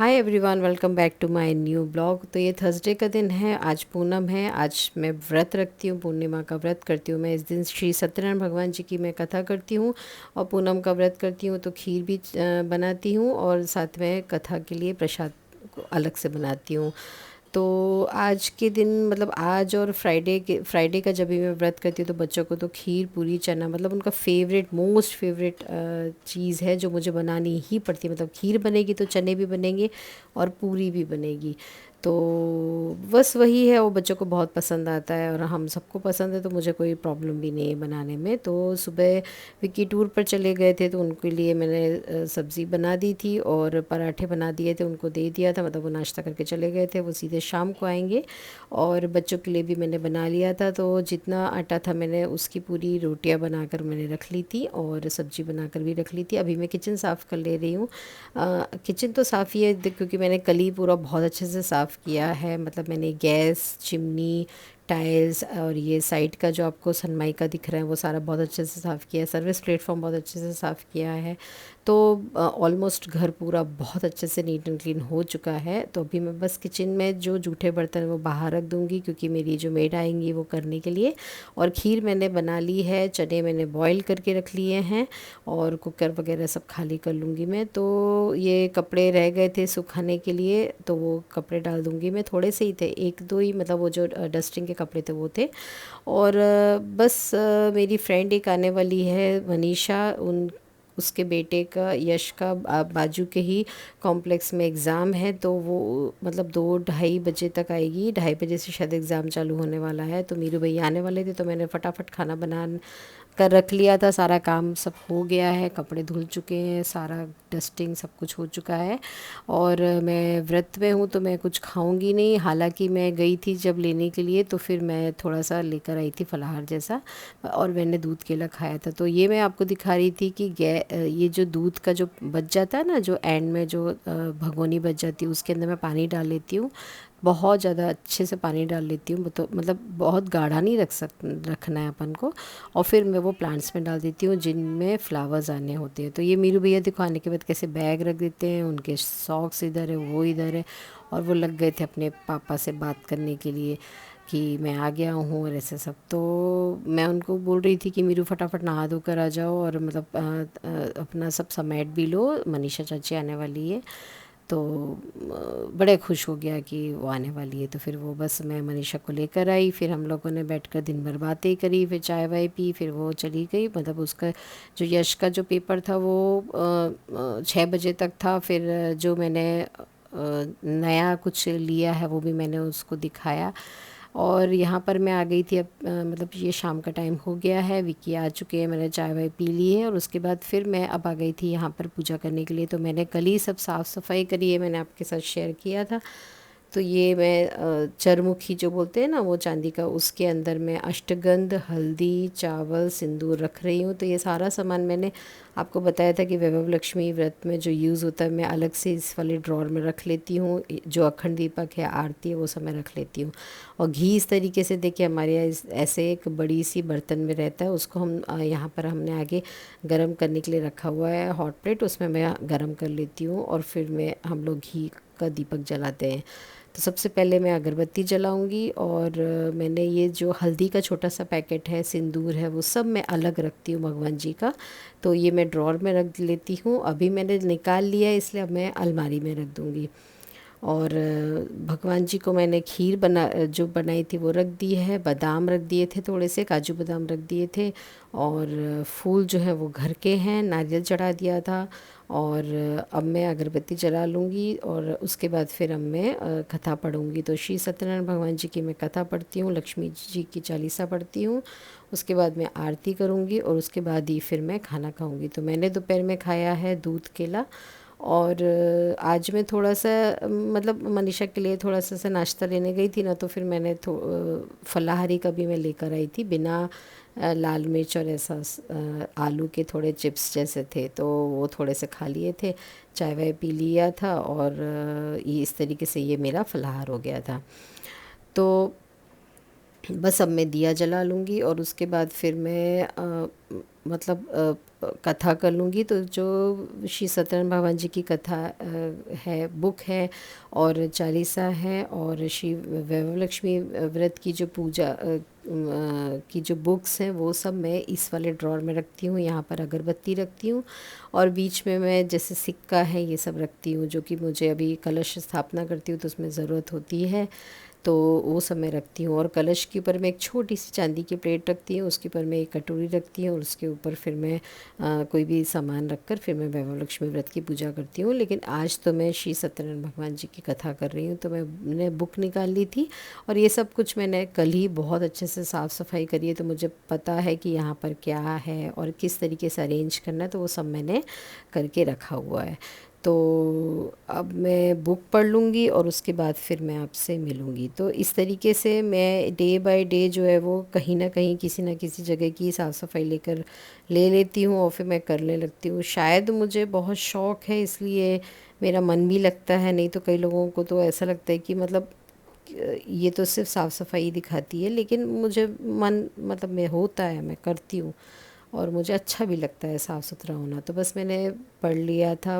Hi everyone, welcome back to my new blog. तो ये Thursday का दिन है, आज पूनम है। आज मैं व्रत रखती हूँ, पूर्णिमा का व्रत करती हूँ। मैं इस दिन श्री सत्यनारायण भगवान जी की मैं कथा करती हूँ और पूनम का व्रत करती हूँ। तो खीर भी बनाती हूँ और साथ में कथा के लिए प्रसाद को अलग से बनाती हूँ। तो आज के दिन मतलब आज और फ्राइडे का जब भी मैं व्रत करती हूँ तो बच्चों को तो खीर पूरी चना मतलब उनका फेवरेट मोस्ट फेवरेट चीज़ है जो मुझे बनानी ही पड़ती है। मतलब खीर बनेगी तो चने भी बनेंगे और पूरी भी बनेगी। तो बस वही है, वो बच्चों को बहुत पसंद आता है और हम सबको पसंद है, तो मुझे कोई प्रॉब्लम भी नहीं है बनाने में। तो सुबह विक्की टूर पर चले गए थे तो उनके लिए मैंने सब्ज़ी बना दी थी और पराठे बना दिए थे, उनको दे दिया था। मतलब वो नाश्ता करके चले गए थे, वो सीधे शाम को आएंगे। और बच्चों के लिए भी मैंने बना लिया था, तो जितना आटा था मैंने उसकी पूरी रोटियां बनाकर मैंने रख ली थी और सब्ज़ी बनाकर भी रख ली थी। अभी मैं किचन साफ़ कर ले रही हूँ। किचन तो साफ़ ही है क्योंकि मैंने कल ही पूरा बहुत अच्छे से साफ़ किया है। मतलब मैंने गैस, चिमनी, टाइल्स और ये साइड का जो आपको सनमाइका दिख रहा है वो सारा बहुत अच्छे से साफ़ किया है। सर्विस प्लेटफॉर्म बहुत अच्छे से साफ़ किया है। तो ऑलमोस्ट घर पूरा बहुत अच्छे से नीट एंड क्लीन हो चुका है। तो अभी मैं बस किचन में जो जूठे बर्तन हैं वो बाहर रख दूँगी क्योंकि मेरी जो मेड आएंगी वो करने के लिए। और खीर मैंने बना ली है, चने मैंने बॉईल करके रख लिए हैं और कुकर वगैरह सब खाली कर लूँगी मैं। तो ये कपड़े रह गए थे सुखाने के लिए तो वो कपड़े डाल दूँगी मैं। थोड़े से ही थे, एक दो ही, मतलब वो जो डस्टिंग के कपड़े थे वो थे। और बस मेरी फ्रेंड एक आने वाली है, मनीषा। उन उसके बेटे का, यश का, बाजू के ही कॉम्प्लेक्स में एग्ज़ाम है। तो वो मतलब 2-2:30 बजे तक आएगी। 2:30 बजे से शायद एग्ज़ाम चालू होने वाला है। तो मीरू भैया आने वाले थे तो मैंने फटाफट खाना बना कर रख लिया था। सारा काम सब हो गया है, कपड़े धुल चुके हैं, सारा डस्टिंग सब कुछ हो चुका है। और मैं व्रत में हूँ तो मैं कुछ खाऊंगी नहीं। हालांकि मैं गई थी जब लेने के लिए तो फिर मैं थोड़ा सा लेकर आई थी फलाहार जैसा और मैंने दूध केला खाया था। तो ये मैं आपको दिखा रही थी कि ये जो दूध का जो बच जाता है ना, जो एंड में जो भगोनी बच जाती है उसके अंदर मैं पानी डाल लेती हूँ। बहुत ज़्यादा अच्छे से पानी डाल लेती हूँ। तो मतलब बहुत गाढ़ा नहीं रखना है अपन को। और फिर मैं वो प्लांट्स में डाल देती हूँ जिनमें फ्लावर्स आने होते हैं। तो ये मीरू भैया देखो आने के बाद कैसे बैग रख देते हैं, उनके सॉक्स इधर है, वो इधर है। और वो लग गए थे अपने पापा से बात करने के लिए कि मैं आ गया हूँ और ऐसे सब। तो मैं उनको बोल रही थी कि मीरू फटाफट नहा धो कर आ जाओ और मतलब अपना सब समेट भी लो, मनीषा चाची आने वाली है। तो बड़े खुश हो गया कि वो आने वाली है। तो फिर वो बस मैं मनीषा को लेकर आई, फिर हम लोगों ने बैठकर दिन भर बातें करी, फिर चाय वाय पी, फिर वो चली गई। मतलब उसका जो यश का जो पेपर था वो 6 बजे तक था। फिर जो मैंने नया कुछ लिया है वो भी मैंने उसको दिखाया। और यहाँ पर मैं आ गई थी अब मतलब ये शाम का टाइम हो गया है, विकी आ चुके हैं, मैंने चाय वाय पी ली है और उसके बाद फिर मैं अब आ गई थी यहाँ पर पूजा करने के लिए। तो मैंने कल ही सब साफ़ सफाई करी है, मैंने आपके साथ शेयर किया था। तो ये मैं चरमुखी जो बोलते हैं ना वो चांदी का, उसके अंदर मैं अष्टगंध, हल्दी, चावल, सिंदूर रख रही हूँ। तो ये सारा सामान मैंने आपको बताया था कि वैभव लक्ष्मी व्रत में जो यूज़ होता है मैं अलग से इस वाले ड्रॉर में रख लेती हूँ। जो अखंड दीपक है, आरती है, वो सब मैं रख लेती हूँ। और घी इस तरीके से देखिए हमारे यहाँ ऐसे एक बड़ी सी बर्तन में रहता है, उसको हम यहाँ पर हमने आगे गरम करने के लिए रखा हुआ है हॉट प्लेट, उसमें मैं गरम कर लेती हूँ और फिर मैं हम लोग घी का दीपक जलाते हैं। तो सबसे पहले मैं अगरबत्ती जलाऊंगी और मैंने ये जो हल्दी का छोटा सा पैकेट है, सिंदूर है, वो सब मैं अलग रखती हूँ भगवान जी का। तो ये मैं ड्रॉर में रख लेती हूँ। अभी मैंने निकाल लिया है इसलिए अब मैं अलमारी में रख दूँगी। और भगवान जी को मैंने खीर जो बनाई थी वो रख दी है, बादाम रख दिए थे, थोड़े से काजू बादाम रख दिए थे। और फूल जो है वो घर के हैं, नारियल चढ़ा दिया था। और अब मैं अगरबत्ती जला लूँगी और उसके बाद फिर अब मैं कथा पढ़ूँगी। तो श्री सत्यनारायण भगवान जी की मैं कथा पढ़ती हूँ, लक्ष्मी जी की चालीसा पढ़ती हूँ। उसके बाद मैं आरती करूँगी और उसके बाद ही फिर मैं खाना खाऊँगी। तो मैंने दोपहर में खाया है दूध केला। और आज मैं थोड़ा सा मतलब मनीषा के लिए थोड़ा सा नाश्ता लेने गई थी ना, तो फिर मैंने फलाहारी का भी मैं लेकर आई थी, बिना लाल मिर्च और ऐसा आलू के थोड़े चिप्स जैसे थे, तो वो थोड़े से खा लिए थे। चाय वाय पी लिया था और ये इस तरीके से ये मेरा फलाहार हो गया था। तो बस अब मैं दिया जला लूँगी और उसके बाद फिर मैं मतलब कथा कर लूँगी। तो जो श्री सत्यनारायण भगवान जी की कथा है, बुक है और चालीसा है और श्री वैभव लक्ष्मी व्रत की जो पूजा की जो बुक्स हैं वो सब मैं इस वाले ड्रॉर में रखती हूँ। यहाँ पर अगरबत्ती रखती हूँ और बीच में मैं जैसे सिक्का है ये सब रखती हूँ, जो कि मुझे अभी कलश स्थापना करती हूँ तो उसमें ज़रूरत होती है, तो वो सब मैं रखती हूँ। और कलश के ऊपर मैं एक छोटी सी चांदी की प्लेट रखती हूँ, उसके ऊपर मैं एक कटोरी रखती हूँ और उसके ऊपर फिर मैं कोई भी सामान रखकर फिर मैं वैभव लक्ष्मी व्रत की पूजा करती हूँ। लेकिन आज तो मैं श्री सत्यनारायण भगवान जी की कथा कर रही हूँ, तो मैंने बुक निकाल ली थी और ये सब कुछ मैंने कल ही बहुत अच्छे से साफ़ सफाई करी है, तो मुझे पता है कि यहाँ पर क्या है और किस तरीके से अरेंज करना है, तो वो सब मैंने करके रखा हुआ है। तो अब मैं बुक पढ़ लूँगी और उसके बाद फिर मैं आपसे मिलूँगी। तो इस तरीके से मैं डे बाय डे जो है वो कहीं ना कहीं किसी न किसी जगह की साफ़ सफाई ले लेती हूँ और फिर मैं करने लगती हूँ। शायद मुझे बहुत शौक़ है इसलिए मेरा मन भी लगता है, नहीं तो कई लोगों को तो ऐसा लगता है कि मतलब ये तो सिर्फ साफ़ सफाई दिखाती है, लेकिन मुझे मन मतलब मैं होता है, मैं करती हूँ और मुझे अच्छा भी लगता है साफ़ सुथरा होना। तो बस मैंने पढ़ लिया था,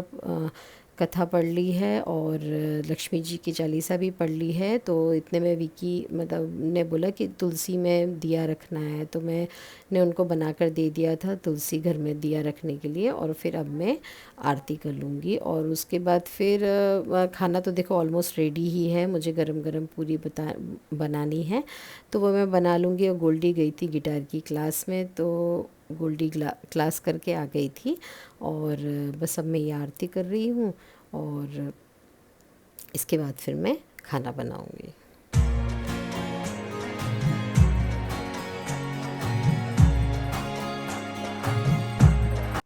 कथा पढ़ ली है और लक्ष्मी जी की चालीसा भी पढ़ ली है। तो इतने में विकी मतलब ने बोला कि तुलसी में दिया रखना है, तो मैंने उनको बनाकर दे दिया था तुलसी घर में दिया रखने के लिए। और फिर अब मैं आरती कर लूँगी और उसके बाद फिर खाना तो देखो ऑलमोस्ट रेडी ही है, मुझे गरम गरम पूरी बनानी है तो वो मैं बना लूँगी। और गोल्डी गई थी गिटार की क्लास में, तो गोल्डी क्लास करके आ गई थी और बस अब मैं ये आरती कर रही हूँ और इसके बाद फिर मैं खाना बनाऊँगी।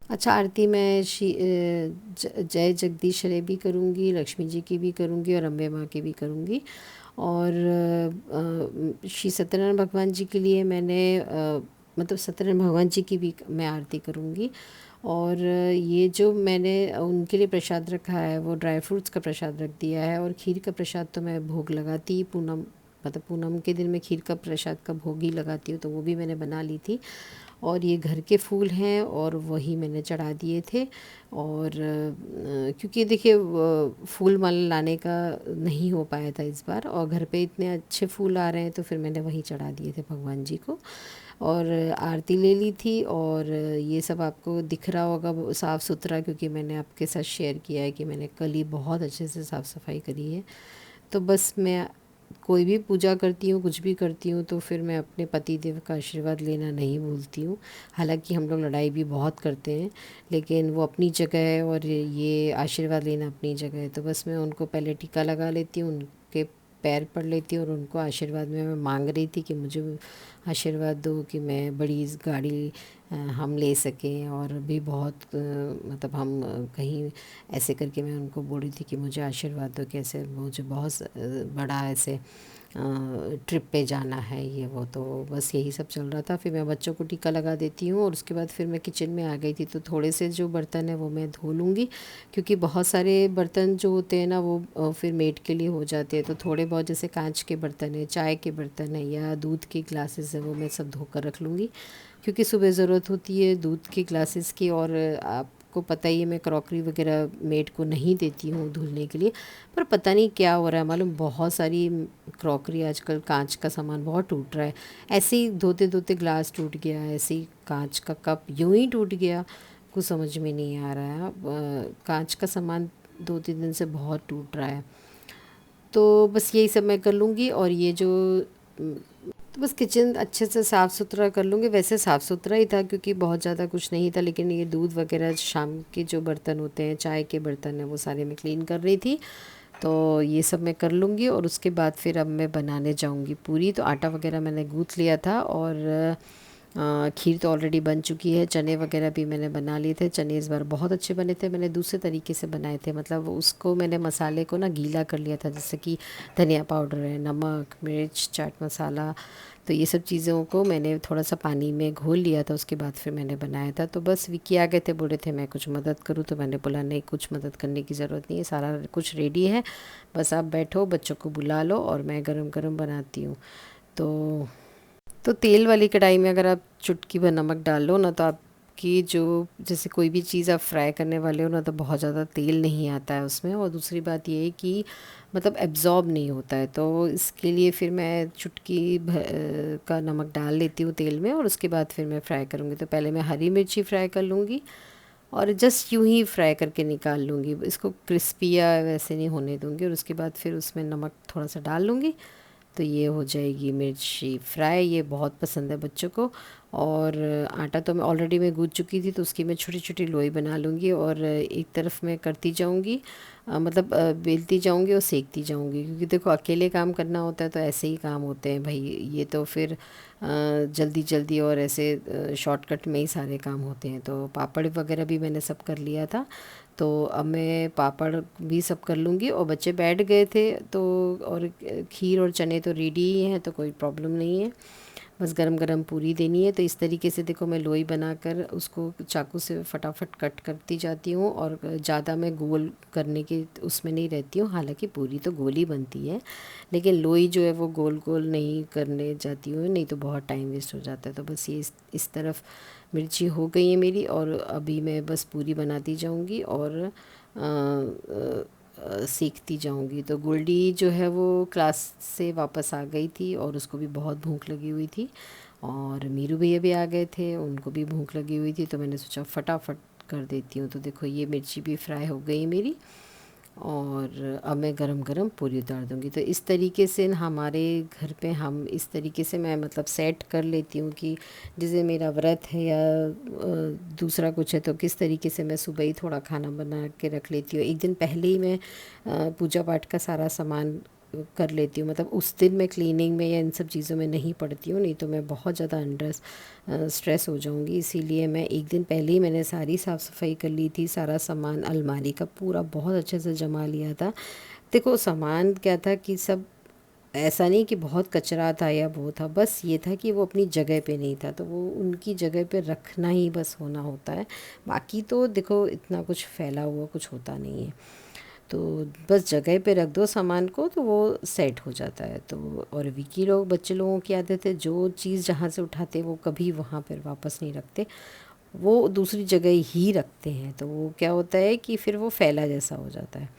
अच्छा, आरती में जय जगदीश हरे भी करूँगी, लक्ष्मी जी की भी करूँगी और अम्बे माँ की भी करूँगी। और श्री सत्यनारायण भगवान जी के लिए मैंने मतलब सत्यनारायण भगवान जी की भी मैं आरती करूँगी। और ये जो मैंने उनके लिए प्रसाद रखा है वो ड्राई फ्रूट्स का प्रसाद रख दिया है। और खीर का प्रसाद तो मैं भोग लगाती ही पूनम मतलब पूनम के दिन मैं खीर का प्रसाद का भोग ही लगाती हूँ, तो वो भी मैंने बना ली थी। और ये घर के फूल हैं और वही मैंने चढ़ा दिए थे। और क्योंकि देखिए फूल माला लाने का नहीं हो पाया था इस बार, और घर पे इतने अच्छे फूल आ रहे हैं तो फिर मैंने वहीं चढ़ा दिए थे भगवान जी को। और आरती ले ली थी और ये सब आपको दिख रहा होगा साफ़ सुथरा, क्योंकि मैंने आपके साथ शेयर किया है कि मैंने कल ही बहुत अच्छे से साफ़ सफाई करी है। तो बस मैं कोई भी पूजा करती हूँ, कुछ भी करती हूँ, तो फिर मैं अपने पति देव का आशीर्वाद लेना नहीं भूलती हूँ। हालांकि हम लोग लड़ाई भी बहुत करते हैं, लेकिन वो अपनी जगह है और ये आशीर्वाद लेना अपनी जगह है। तो बस मैं उनको पहले टीका लगा लेती हूँ, उनके पैर पड़ लेती हूँ और उनको आशीर्वाद में मैं मांग रही थी कि मुझे आशीर्वाद दो कि मैं बड़ी इस गाड़ी हम ले सकें। और भी बहुत मतलब हम कहीं ऐसे करके मैं उनको बोल रही थी कि मुझे आशीर्वाद दो, कैसे मुझे बहुत बड़ा ऐसे ट्रिप पे जाना है ये वो। तो बस यही सब चल रहा था। फिर मैं बच्चों को टीका लगा देती हूँ और उसके बाद फिर मैं किचन में आ गई थी। तो थोड़े से जो बर्तन है वो मैं धो लूँगी, क्योंकि बहुत सारे बर्तन जो होते हैं ना वो फिर मेड के लिए हो जाते हैं। तो थोड़े बहुत जैसे कांच के बर्तन है, चाय के बर्तन है या दूध के ग्लासेस है, वो मैं सब धोकर रख लूँगी, क्योंकि सुबह ज़रूरत होती है दूध के ग्लासेस की। और आपको पता ही है मैं क्रॉकरी वगैरह मेड को नहीं देती हूँ धुलने के लिए, पर पता नहीं क्या हो रहा है मालूम, बहुत सारी क्रॉकरी आजकल कांच का सामान बहुत टूट रहा है। ऐसे ही धोते धोते ग्लास टूट गया, ऐसे ही कांच का कप यूं ही टूट गया, कुछ समझ में नहीं आ रहा है। कांच का सामान 2-3 दिन से बहुत टूट रहा है। तो बस यही सब मैं कर लूँगी। और ये जो तो बस किचन अच्छे से साफ़ सुथरा कर लूँगी। वैसे साफ़ सुथरा ही था क्योंकि बहुत ज़्यादा कुछ नहीं था, लेकिन ये दूध वगैरह शाम के जो बर्तन होते हैं, चाय के बर्तन हैं, वो सारे मैं क्लीन कर रही थी। तो ये सब मैं कर लूँगी और उसके बाद फिर अब मैं बनाने जाऊँगी पूरी। तो आटा वगैरह मैंने गूँथ लिया था और खीर तो ऑलरेडी बन चुकी है। चने वगैरह भी मैंने बना लिए थे। चने इस बार बहुत अच्छे बने थे, मैंने दूसरे तरीके से बनाए थे। मतलब उसको मैंने मसाले को ना गीला कर लिया था, जैसे कि धनिया पाउडर है, नमक, मिर्च, चाट मसाला, तो ये सब चीज़ों को मैंने थोड़ा सा पानी में घोल लिया था। उसके बाद फिर मैंने बनाया था। तो बस विकी आ गए थे, बोले थे मैं कुछ मदद करूँ, तो मैंने बोला नहीं, कुछ मदद करने की ज़रूरत नहीं है, सारा कुछ रेडी है, बस आप बैठो, बच्चों को बुला लो और मैं गरम गरम बनाती हूँ। तो तो तेल वाली कढ़ाई में अगर आप चुटकी भर नमक डाल लो ना, तो आपकी जो जैसे कोई भी चीज़ आप फ्राई करने वाले हो ना, तो बहुत ज़्यादा तेल नहीं आता है उसमें। और दूसरी बात ये है कि मतलब एब्ज़ॉर्ब नहीं होता है, तो इसके लिए फिर मैं चुटकी का नमक डाल लेती हूँ तेल में, और उसके बाद फिर मैं फ्राई करूँगी। तो पहले मैं हरी मिर्ची फ्राई कर लूँगी और जस्ट यूं ही फ्राई करके निकाल लूँगी, इसको क्रिस्पी या वैसे नहीं होने दूँगी। और उसके बाद फिर उसमें नमक थोड़ा सा डाल लूँगी, तो ये हो जाएगी मिर्ची फ्राई। ये बहुत पसंद है बच्चों को। और आटा तो मैं ऑलरेडी मैं गूँथ चुकी थी, तो उसकी मैं छोटी छोटी लोई बना लूँगी और एक तरफ मैं करती जाऊँगी, मतलब बेलती जाऊँगी और सेकती जाऊँगी, क्योंकि देखो अकेले काम करना होता है तो ऐसे ही काम होते हैं भाई। ये तो फिर जल्दी जल्दी और ऐसे शॉर्टकट में ही सारे काम होते हैं। तो पापड़ वगैरह भी मैंने सब कर लिया था, तो अब मैं पापड़ भी सब कर लूँगी। और बच्चे बैठ गए थे, तो और खीर और चने तो रेडी ही हैं, तो कोई प्रॉब्लम नहीं है। बस गरम गरम पूरी देनी है। तो इस तरीके से देखो मैं लोई बनाकर उसको चाकू से फटाफट कट करती जाती हूँ, और ज़्यादा मैं गोल करने की उसमें नहीं रहती हूँ। हालांकि पूरी तो गोल ही बनती है, लेकिन लोई जो है वो गोल गोल नहीं करने जाती हूँ, नहीं तो बहुत टाइम वेस्ट हो जाता है। तो बस ये इस तरफ मिर्ची हो गई है मेरी, और अभी मैं बस पूरी बनाती जाऊँगी और सीखती जाऊँगी। तो गुलडी जो है वो क्लास से वापस आ गई थी, और उसको भी बहुत भूख लगी हुई थी। और मीरू भैया भी आ गए थे, उनको भी भूख लगी हुई थी, तो मैंने सोचा फटाफट कर देती हूँ। तो देखो ये मिर्ची भी फ्राई हो गई मेरी, और अब मैं गरम गरम पूरी उतार दूँगी। तो इस तरीके से हमारे घर पे हम इस तरीके से मैं मतलब सेट कर लेती हूँ कि जैसे मेरा व्रत है या दूसरा कुछ है, तो किस तरीके से मैं सुबह ही थोड़ा खाना बना के रख लेती हूँ। एक दिन पहले ही मैं पूजा पाठ का सारा सामान कर लेती हूँ। मतलब उस दिन मैं क्लीनिंग में या इन सब चीज़ों में नहीं पड़ती हूँ, नहीं तो मैं बहुत ज़्यादा अंडर स्ट्रेस हो जाऊँगी। इसीलिए मैं एक दिन पहले ही मैंने सारी साफ़ सफाई कर ली थी, सारा सामान अलमारी का पूरा बहुत अच्छे से जमा लिया था। देखो सामान क्या था कि सब ऐसा नहीं कि बहुत कचरा था या वो था, बस ये था कि वो अपनी जगह पे नहीं था, तो वो उनकी जगह पे रखना ही बस होना होता है। बाकी तो देखो इतना कुछ फैला हुआ कुछ होता नहीं है, तो बस जगह पे रख दो सामान को तो वो सेट हो जाता है। तो और विकी लोग बच्चे लोगों की आदत है, जो चीज़ जहाँ से उठाते वो कभी वहाँ पर वापस नहीं रखते, वो दूसरी जगह ही रखते हैं। तो वो क्या होता है कि फिर वो फैला जैसा हो जाता है।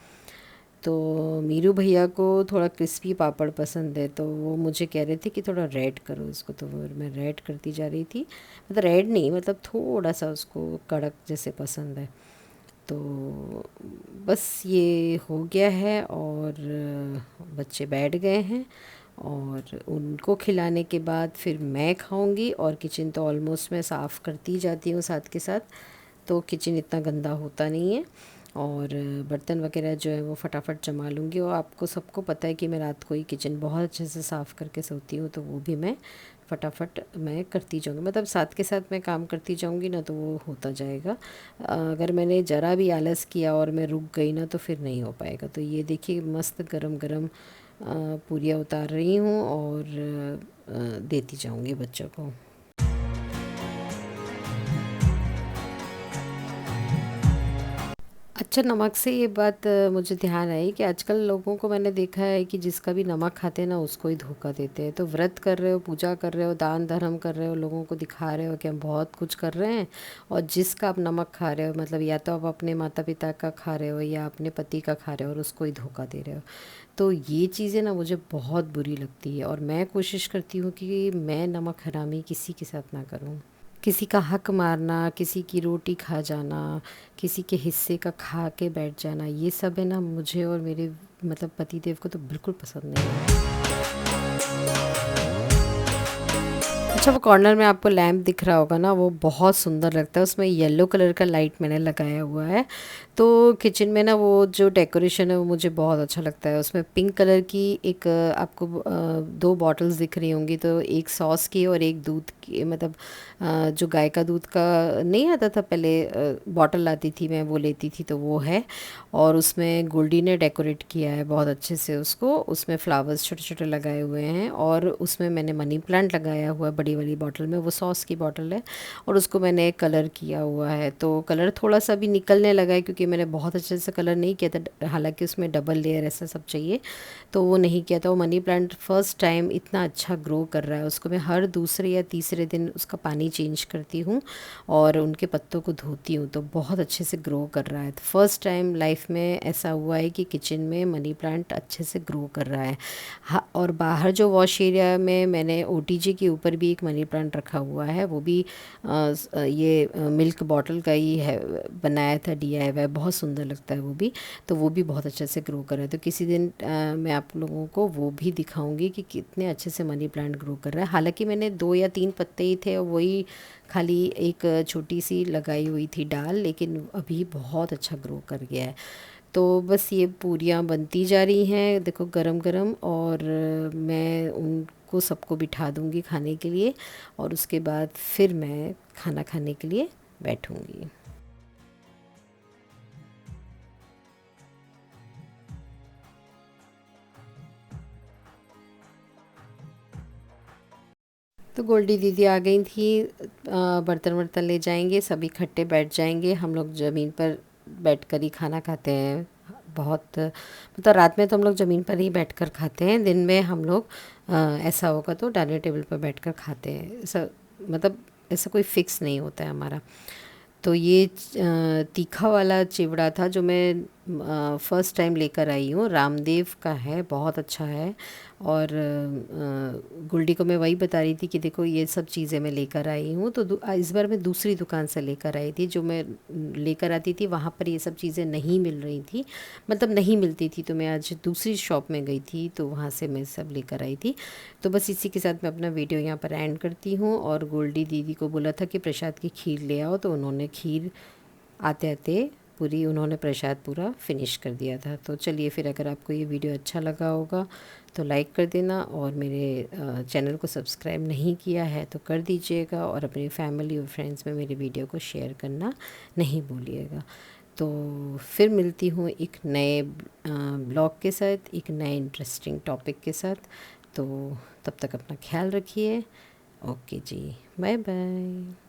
तो मीरू भैया को थोड़ा क्रिस्पी पापड़ पसंद है, तो वो मुझे कह रहे थे कि थोड़ा रेड करो इसको, तो फिर मैं रेड करती जा रही थी। मतलब रेड नहीं, मतलब थोड़ा सा उसको कड़क जैसे पसंद है। तो बस ये हो गया है, और बच्चे बैठ गए हैं, और उनको खिलाने के बाद फिर मैं खाऊंगी। और किचन तो ऑलमोस्ट मैं साफ़ करती जाती हूँ साथ के साथ, तो किचन इतना गंदा होता नहीं है। और बर्तन वगैरह जो है वो फटाफट जमा लूँगी। और आपको सबको पता है कि मैं रात को ही किचन बहुत अच्छे से साफ़ करके सोती हूँ, तो वो भी मैं फटाफट मैं करती जाऊँगी। मतलब साथ के साथ मैं काम करती जाऊँगी ना, तो वो होता जाएगा। अगर मैंने ज़रा भी आलस किया और मैं रुक गई ना, तो फिर नहीं हो पाएगा। तो ये देखिए मस्त गरम गरम पूरियाँ उतार रही हूँ, और देती जाऊँगी बच्चों को। अच्छा, नमक से ये बात मुझे ध्यान आई कि आजकल लोगों को मैंने देखा है कि जिसका भी नमक खाते हैं ना, उसको ही धोखा देते हैं। तो व्रत कर रहे हो, पूजा कर रहे हो, दान धर्म कर रहे हो, लोगों को दिखा रहे हो कि हम बहुत कुछ कर रहे हैं, और जिसका आप नमक खा रहे हो, मतलब या तो आप अपने माता पिता का खा रहे हो या अपने पति का खा रहे हो, और उसको ही धोखा दे रहे हो। तो ये चीज़ें ना मुझे बहुत बुरी लगती है, और मैं कोशिश करती हूँ कि मैं नमक हरामी किसी के साथ ना करूँ। किसी का हक मारना, किसी की रोटी खा जाना, किसी के हिस्से का खा के बैठ जाना, ये सब है ना मुझे और मेरे मतलब पति देव को तो बिल्कुल पसंद नहीं है। अच्छा, वो कॉर्नर में आपको लैंप दिख रहा होगा ना, वो बहुत सुंदर लगता है, उसमें येलो कलर का लाइट मैंने लगाया हुआ है। तो किचन में ना वो जो डेकोरेशन है वो मुझे बहुत अच्छा लगता है। उसमें पिंक कलर की एक आपको दो बॉटल्स दिख रही होंगी, तो एक सॉस की और एक दूध की, मतलब जो गाय का दूध का नहीं आता था पहले, बॉटल आती थी, मैं वो लेती थी, तो वो है। और उसमें गोल्डी ने डेकोरेट किया है बहुत अच्छे से उसको, उसमें फ्लावर्स छोटे छोटे लगाए हुए हैं, और उसमें मैंने मनी प्लांट लगाया हुआ है बड़ी वाली बॉटल में, वो सॉस की बॉटल है। और उसको मैंने कलर किया हुआ है, तो कलर थोड़ा सा भी निकलने लगा है, क्योंकि क्योंकि मैंने बहुत अच्छे से कलर नहीं किया था, हालांकि उसमें डबल लेयर ऐसा सब चाहिए, तो वो नहीं किया था। वो मनी प्लांट फर्स्ट टाइम इतना अच्छा ग्रो कर रहा है। उसको मैं हर दूसरे या तीसरे दिन उसका पानी चेंज करती हूँ और उनके पत्तों को धोती हूँ, तो बहुत अच्छे से ग्रो कर रहा है। तो फर्स्ट टाइम लाइफ में ऐसा हुआ है कि किचन में मनी प्लांट अच्छे से ग्रो कर रहा है। हाँ, और बाहर जो वॉश एरिया में मैंने ओटीजी के ऊपर भी एक मनी प्लांट रखा हुआ है, वो भी ये मिल्क बॉटल का ही है, बनाया था डीआईवाई, बहुत सुंदर लगता है वो भी। तो वो भी बहुत अच्छे से ग्रो कर रहा है। तो किसी दिन मैं आप लोगों को वो भी दिखाऊंगी कि कितने अच्छे से मनी प्लांट ग्रो कर रहा है। हालांकि मैंने 2 या 3 पत्ते ही थे और वही खाली एक छोटी सी लगाई हुई थी डाल, लेकिन अभी बहुत अच्छा ग्रो कर गया है। तो बस ये पूरियाँ बनती जा रही हैं, देखो गरम गरम, और मैं उनको सबको बिठा दूंगी खाने के लिए, और उसके बाद फिर मैं खाना खाने के लिए बैठूंगी। तो गोल्डी दीदी आ गई थी, बर्तन वर्तन ले जाएंगे, सभी इकट्ठे बैठ जाएंगे। हम लोग ज़मीन पर बैठ कर ही खाना खाते हैं। बहुत मतलब रात में तो हम लोग ज़मीन पर ही बैठकर खाते हैं, दिन में हम लोग ऐसा होगा तो डाइनिंग टेबल पर बैठकर खाते हैं। ऐसा मतलब ऐसा कोई फ़िक्स नहीं होता है हमारा। तो ये तीखा वाला चिवड़ा था जो मैं फ़र्स्ट टाइम लेकर आई हूँ, रामदेव का है, बहुत अच्छा है। और गुल्डी को मैं वही बता रही थी कि देखो ये सब चीज़ें मैं लेकर आई हूँ। तो इस बार मैं दूसरी दुकान से लेकर आई थी। जो मैं लेकर आती थी वहाँ पर ये सब चीज़ें नहीं मिल रही थी, मतलब नहीं मिलती थी। तो मैं आज दूसरी शॉप में गई थी, तो वहाँ से मैं सब लेकर आई थी। तो बस इसी के साथ मैं अपना वीडियो यहाँ पर एंड करती हूँ। और गोल्डी दीदी को बोला था कि प्रसाद की खीर ले आओ, तो उन्होंने खीर आते आते पूरी उन्होंने प्रसाद पूरा फिनिश कर दिया था। तो चलिए फिर, अगर आपको ये वीडियो अच्छा लगा होगा तो लाइक कर देना, और मेरे चैनल को सब्सक्राइब नहीं किया है तो कर दीजिएगा, और अपनी फैमिली और फ्रेंड्स में मेरे वीडियो को शेयर करना नहीं भूलिएगा। तो फिर मिलती हूँ एक नए ब्लॉग के साथ, एक नए इंटरेस्टिंग टॉपिक के साथ। तो तब तक अपना ख्याल रखिए। ओके जी, बाय बाय।